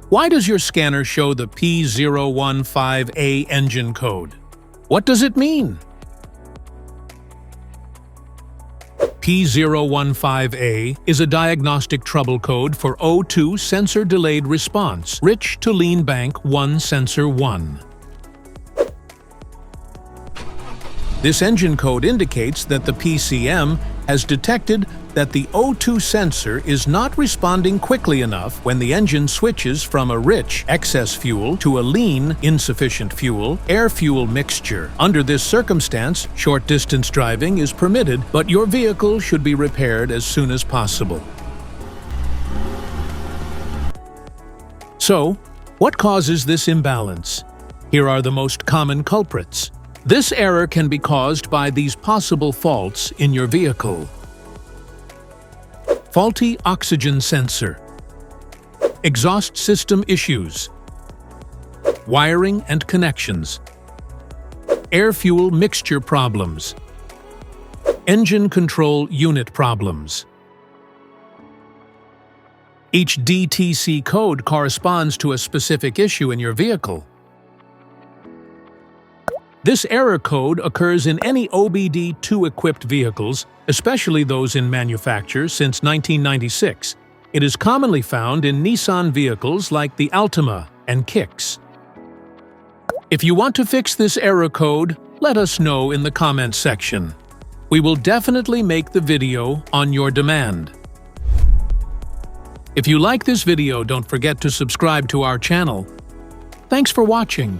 Why does your scanner show the P015A engine code? What does it mean? P015A is a diagnostic trouble code for O2 sensor delayed response, rich to lean bank 1 sensor 1. This engine code indicates that the PCM has detected that the O2 sensor is not responding quickly enough when the engine switches from a rich excess fuel to a lean insufficient fuel air-fuel mixture. Under this circumstance, short-distance driving is permitted, but your vehicle should be repaired as soon as possible. So, what causes this imbalance? Here are the most common culprits. This error can be caused by these possible faults in your vehicle. Faulty oxygen sensor, exhaust system issues, wiring and connections, air-fuel mixture problems, engine control unit problems. Each DTC code corresponds to a specific issue in your vehicle. This error code occurs in any OBD2-equipped vehicles, especially those in manufacture since 1996. It is commonly found in Nissan vehicles like the Altima and Kicks. If you want to fix this error code, let us know in the comments section. We will definitely make the video on your demand. If you like this video, don't forget to subscribe to our channel. Thanks for watching.